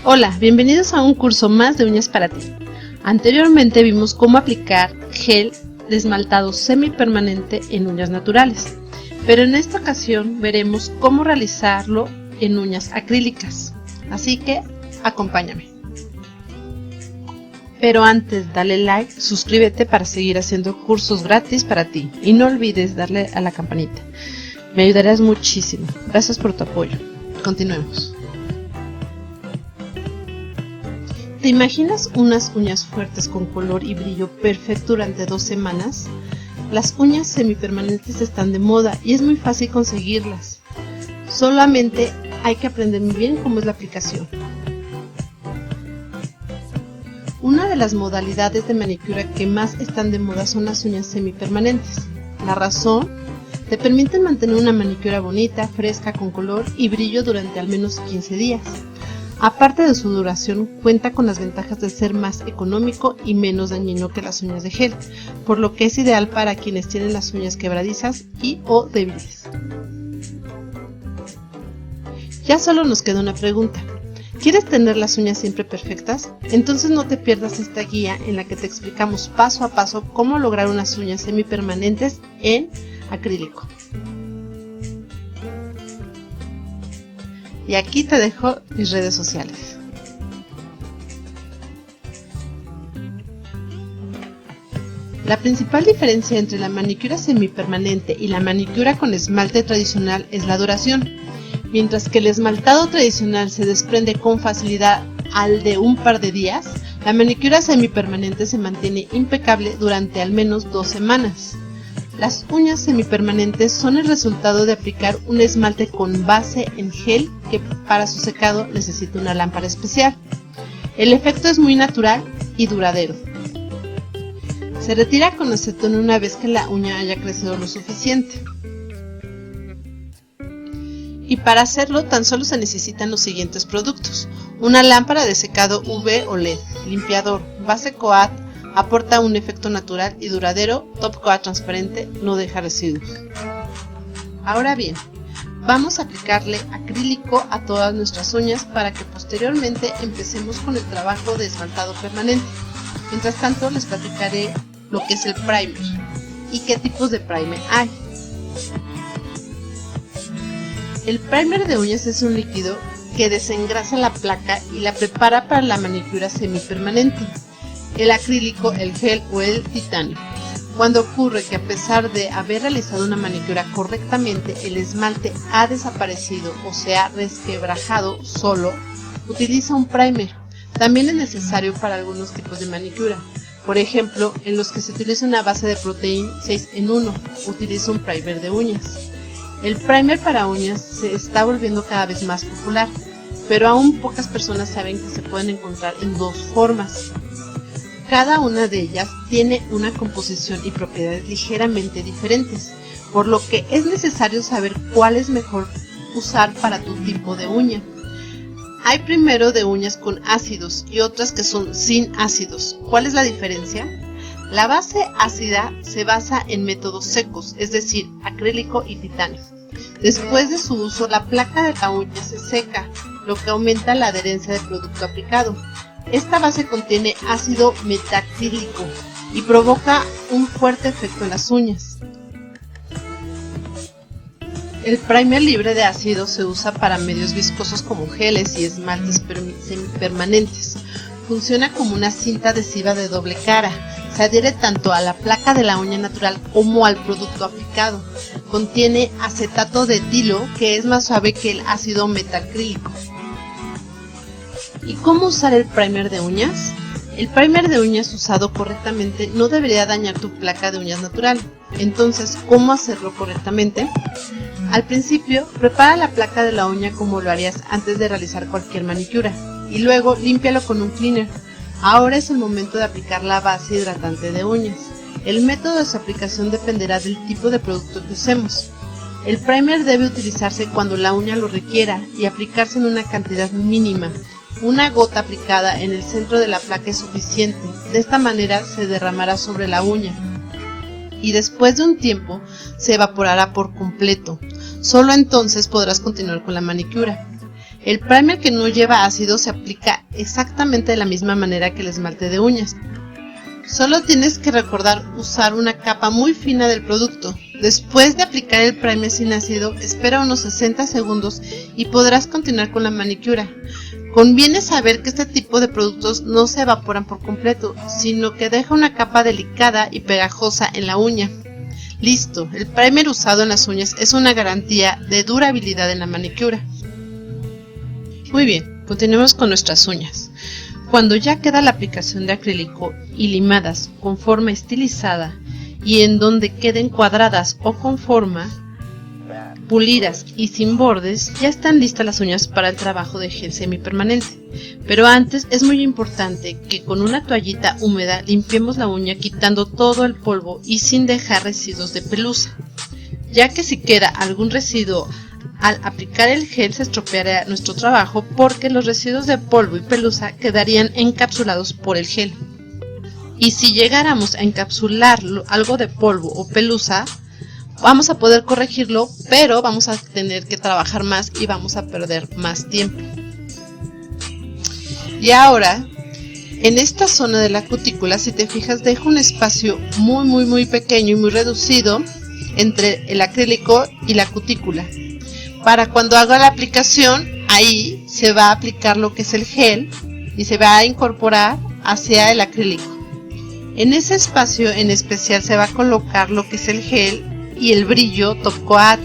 Hola, bienvenidos a un curso más de uñas para ti. Anteriormente vimos cómo aplicar gel de esmaltado semipermanente en uñas naturales, pero en esta ocasión veremos cómo realizarlo en uñas acrílicas, así que acompáñame. Pero antes dale like, suscríbete para seguir haciendo cursos gratis para ti y no olvides darle a la campanita, me ayudarás muchísimo. Gracias por tu apoyo. Continuemos. ¿Te imaginas unas uñas fuertes con color y brillo perfecto durante 2 semanas? Las uñas semipermanentes están de moda y es muy fácil conseguirlas. Solamente hay que aprender muy bien cómo es la aplicación. Una de las modalidades de manicura que más están de moda son las uñas semipermanentes. La razón: te permiten mantener una manicura bonita, fresca, con color y brillo durante al menos 15 días. Aparte de su duración, cuenta con las ventajas de ser más económico y menos dañino que las uñas de gel, por lo que es ideal para quienes tienen las uñas quebradizas o débiles. Ya solo nos queda una pregunta. ¿Quieres tener las uñas siempre perfectas? Entonces no te pierdas esta guía en la que te explicamos paso a paso cómo lograr unas uñas semipermanentes en acrílico. Y aquí te dejo mis redes sociales. La principal diferencia entre la manicura semipermanente y la manicura con esmalte tradicional es la duración. Mientras que el esmaltado tradicional se desprende con facilidad al de un par de días, la manicura semipermanente se mantiene impecable durante al menos 2 semanas. Las uñas semipermanentes son el resultado de aplicar un esmalte con base en gel que para su secado necesita una lámpara especial. El efecto es muy natural y duradero. Se retira con acetona una vez que la uña haya crecido lo suficiente. Y para hacerlo tan solo se necesitan los siguientes productos: una lámpara de secado UV o LED, limpiador, base coat, aporta un efecto natural y duradero, top coat transparente, no deja residuos. Ahora bien, vamos a aplicarle acrílico a todas nuestras uñas para que posteriormente empecemos con el trabajo de esmaltado permanente. Mientras tanto les platicaré lo que es el primer y qué tipos de primer hay. El primer de uñas es un líquido que desengrasa la placa y la prepara para la manicura semipermanente. El acrílico, el gel o el titanio. Cuando ocurre que a pesar de haber realizado una manicura correctamente, el esmalte ha desaparecido o se ha resquebrajado solo, utiliza un primer. También es necesario para algunos tipos de manicura. Por ejemplo, en los que se utiliza una base de proteína 6 en 1, utiliza un primer de uñas. El primer para uñas se está volviendo cada vez más popular, pero aún pocas personas saben que se pueden encontrar en 2 formas. Cada una de ellas tiene una composición y propiedades ligeramente diferentes, por lo que es necesario saber cuál es mejor usar para tu tipo de uña. Hay primero de uñas con ácidos y otras que son sin ácidos. ¿Cuál es la diferencia? La base ácida se basa en métodos secos, es decir, acrílico y titanio. Después de su uso, la placa de la uña se seca, lo que aumenta la adherencia del producto aplicado. Esta base contiene ácido metacrílico y provoca un fuerte efecto en las uñas. El primer libre de ácido se usa para medios viscosos como geles y esmaltes semipermanentes. Funciona como una cinta adhesiva de doble cara. Se adhiere tanto a la placa de la uña natural como al producto aplicado. Contiene acetato de etilo, que es más suave que el ácido metacrílico. ¿Y cómo usar el primer de uñas? El primer de uñas usado correctamente no debería dañar tu placa de uñas natural. Entonces, ¿cómo hacerlo correctamente? Al principio, prepara la placa de la uña como lo harías antes de realizar cualquier manicura y luego límpialo con un cleaner. Ahora es el momento de aplicar la base hidratante de uñas. El método de su aplicación dependerá del tipo de producto que usemos. El primer debe utilizarse cuando la uña lo requiera y aplicarse en una cantidad mínima. Una gota aplicada en el centro de la placa es suficiente. De esta manera se derramará sobre la uña y después de un tiempo se evaporará por completo. Solo entonces podrás continuar con la manicura. El primer que no lleva ácido se aplica exactamente de la misma manera que el esmalte de uñas. Solo tienes que recordar usar una capa muy fina del producto. Después de aplicar el primer sin ácido, espera unos 60 segundos y podrás continuar con la manicura. Conviene saber que este tipo de productos no se evaporan por completo, sino que deja una capa delicada y pegajosa en la uña. Listo, el primer usado en las uñas es una garantía de durabilidad en la manicura. Muy bien, continuemos con nuestras uñas. Cuando ya queda la aplicación de acrílico y limadas con forma estilizada y en donde queden cuadradas o con forma, pulidas y sin bordes, ya están listas las uñas para el trabajo de gel semipermanente. Pero antes es muy importante que con una toallita húmeda limpiemos la uña quitando todo el polvo y sin dejar residuos de pelusa, ya que si queda algún residuo al aplicar el gel se estropeará nuestro trabajo porque los residuos de polvo y pelusa quedarían encapsulados por el gel. Y si llegáramos a encapsular algo de polvo o pelusa, vamos a poder corregirlo, pero vamos a tener que trabajar más y vamos a perder más tiempo. Y ahora, en esta zona de la cutícula, si te fijas, dejo un espacio muy pequeño y muy reducido entre el acrílico y la cutícula. Para cuando haga la aplicación, ahí se va a aplicar lo que es el gel y se va a incorporar hacia el acrílico. En ese espacio en especial se va a colocar lo que es el gel y el brillo Top Coat.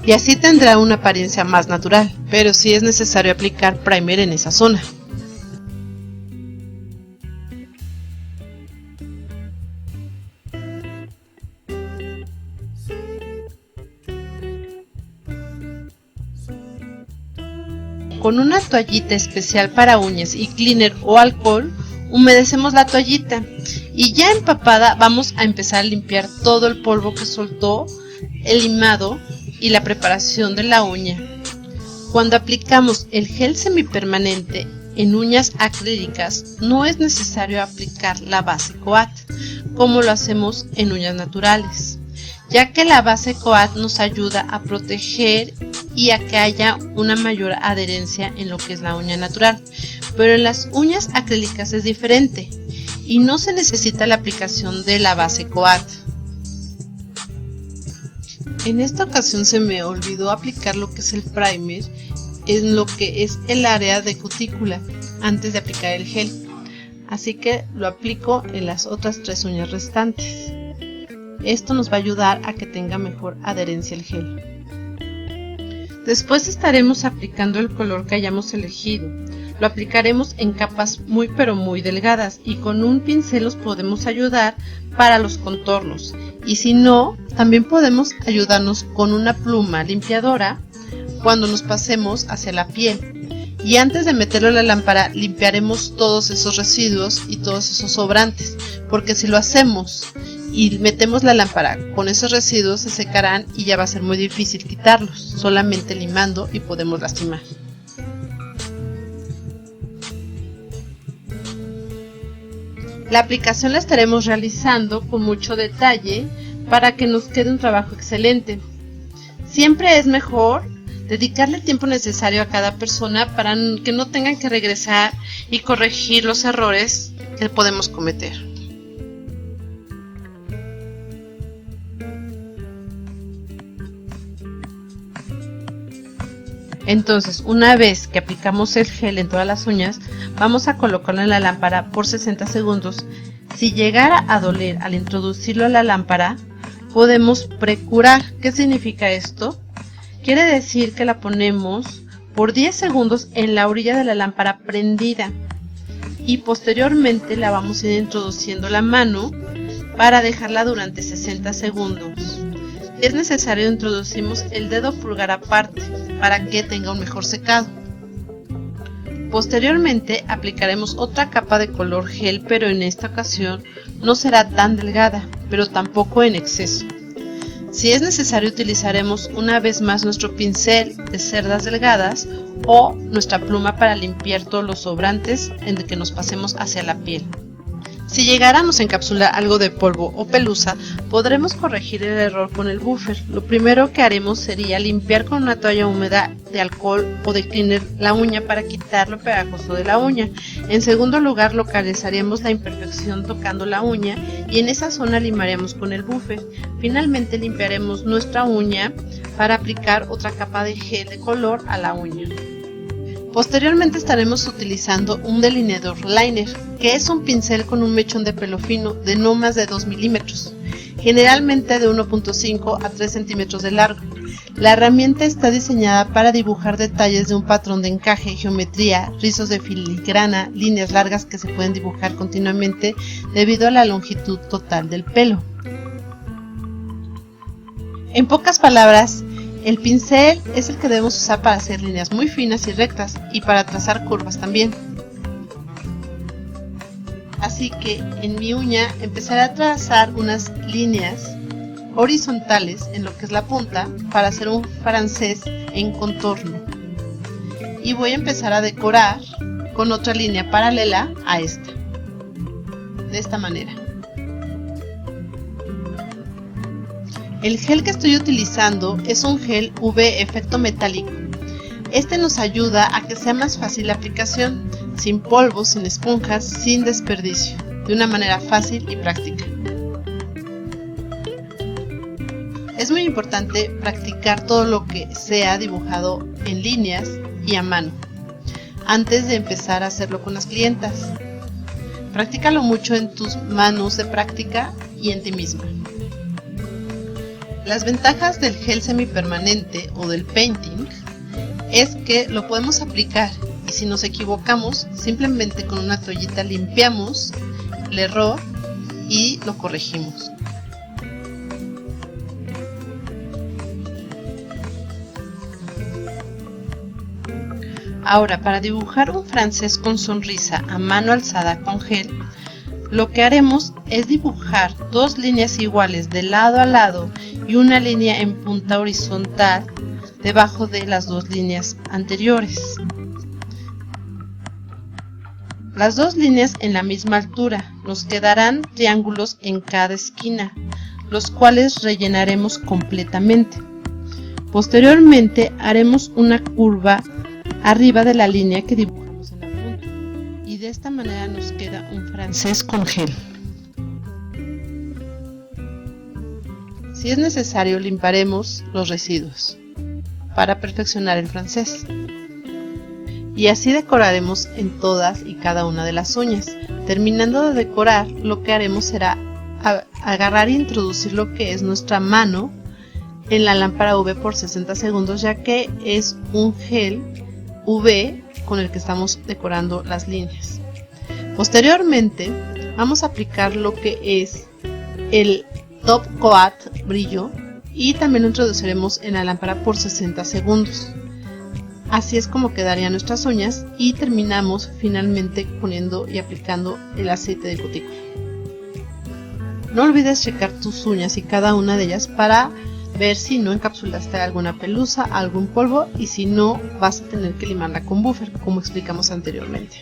Y así tendrá una apariencia más natural, pero sí es necesario aplicar primer en esa zona. Con una toallita especial para uñas y cleaner o alcohol, humedecemos la toallita y ya empapada vamos a empezar a limpiar todo el polvo que soltó el limado y la preparación de la uña. Cuando aplicamos el gel semipermanente en uñas acrílicas, no es necesario aplicar la base Coat como lo hacemos en uñas naturales, ya que la base Coat nos ayuda a proteger y a que haya una mayor adherencia en lo que es la uña natural, pero en las uñas acrílicas es diferente y no se necesita la aplicación de la base Coat. En esta ocasión se me olvidó aplicar lo que es el primer en lo que es el área de cutícula antes de aplicar el gel, así que lo aplico en las otras 3 uñas restantes. Esto nos va a ayudar a que tenga mejor adherencia el gel. Después estaremos aplicando el color que hayamos elegido. Lo aplicaremos en capas muy delgadas y con un pincel nos podemos ayudar para los contornos. Y si no, también podemos ayudarnos con una pluma limpiadora cuando nos pasemos hacia la piel. Y antes de meterlo en la lámpara limpiaremos todos esos residuos y todos esos sobrantes, porque si lo hacemos y metemos la lámpara con esos residuos se secarán y ya va a ser muy difícil quitarlos, solamente limando y podemos lastimar. La aplicación la estaremos realizando con mucho detalle para que nos quede un trabajo excelente. Siempre es mejor dedicarle el tiempo necesario a cada persona para que no tengan que regresar y corregir los errores que podemos cometer. Entonces, una vez que aplicamos el gel en todas las uñas, vamos a colocarlo en la lámpara por 60 segundos. Si llegara a doler al introducirlo a la lámpara, podemos precurar. ¿Qué significa esto? Quiere decir que la ponemos por 10 segundos en la orilla de la lámpara prendida y posteriormente la vamos a ir introduciendo la mano para dejarla durante 60 segundos. Si es necesario, introducimos el dedo pulgar aparte para que tenga un mejor secado. Posteriormente aplicaremos otra capa de color gel, pero en esta ocasión no será tan delgada, pero tampoco en exceso. Si es necesario, utilizaremos una vez más nuestro pincel de cerdas delgadas o nuestra pluma para limpiar todos los sobrantes en que nos pasemos hacia la piel. Si llegáramos a encapsular algo de polvo o pelusa, podremos corregir el error con el buffer. Lo primero que haremos sería limpiar con una toalla húmeda de alcohol o de cleaner la uña para quitar lo pegajoso de la uña. En segundo lugar, localizaríamos la imperfección tocando la uña y en esa zona limaremos con el buffer. Finalmente limpiaremos nuestra uña para aplicar otra capa de gel de color a la uña. Posteriormente estaremos utilizando un delineador liner, que es un pincel con un mechón de pelo fino de no más de 2 milímetros, generalmente de 1.5 a 3 centímetros de largo. La herramienta está diseñada para dibujar detalles de un patrón de encaje, geometría, rizos de filigrana, líneas largas que se pueden dibujar continuamente debido a la longitud total del pelo. En pocas palabras, el pincel es el que debemos usar para hacer líneas muy finas y rectas y para trazar curvas también. Así que en mi uña empezaré a trazar unas líneas horizontales en lo que es la punta para hacer un francés en contorno. Y voy a empezar a decorar con otra línea paralela a esta, de esta manera. El gel que estoy utilizando es un gel UV efecto metálico. Este nos ayuda a que sea más fácil la aplicación, sin polvo, sin esponjas, sin desperdicio, de una manera fácil y práctica. Es muy importante practicar todo lo que sea dibujado en líneas y a mano, antes de empezar a hacerlo con las clientas. Practícalo mucho en tus manos de práctica y en ti misma. Las ventajas del gel semipermanente o del painting es que lo podemos aplicar y si nos equivocamos, simplemente con una toallita limpiamos el error y lo corregimos. Ahora, para dibujar un francés con sonrisa a mano alzada con gel, lo que haremos es dibujar dos líneas iguales de lado a lado y una línea en punta horizontal debajo de las dos líneas anteriores. Las dos líneas en la misma altura, nos quedarán triángulos en cada esquina, los cuales rellenaremos completamente. Posteriormente haremos una curva arriba de la línea que dibujamos en la punta y de esta manera nos queda un francés con gel. Si es necesario, limpiaremos los residuos para perfeccionar el francés. Y así decoraremos en todas y cada una de las uñas. Terminando de decorar, lo que haremos será agarrar e introducir lo que es nuestra mano en la lámpara UV por 60 segundos, ya que es un gel UV con el que estamos decorando las líneas. Posteriormente, vamos a aplicar lo que es el Top Coat brillo y también lo introduciremos en la lámpara por 60 segundos. Así es como quedarían nuestras uñas y terminamos finalmente poniendo y aplicando el aceite de cutícula. No olvides checar tus uñas y cada una de ellas para ver si no encapsulaste alguna pelusa, algún polvo y si no vas a tener que limarla con buffer como explicamos anteriormente.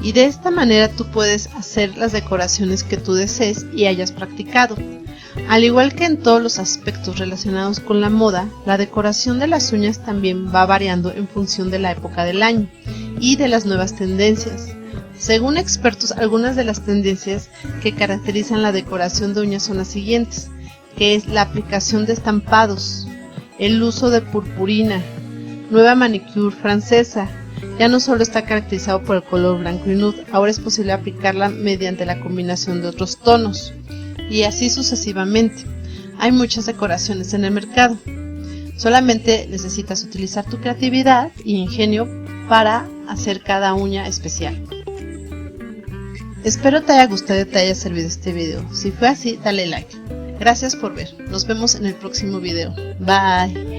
Y de esta manera tú puedes hacer las decoraciones que tú desees y hayas practicado. Al igual que en todos los aspectos relacionados con la moda, la decoración de las uñas también va variando en función de la época del año y de las nuevas tendencias. Según expertos, algunas de las tendencias que caracterizan la decoración de uñas son las siguientes, que es la aplicación de estampados, el uso de purpurina, nueva manicure francesa. Ya no solo está caracterizado por el color blanco y nude, ahora es posible aplicarla mediante la combinación de otros tonos. Y así sucesivamente. Hay muchas decoraciones en el mercado. Solamente necesitas utilizar tu creatividad y ingenio para hacer cada uña especial. Espero te haya gustado y te haya servido este video. Si fue así, dale like. Gracias por ver. Nos vemos en el próximo video. Bye.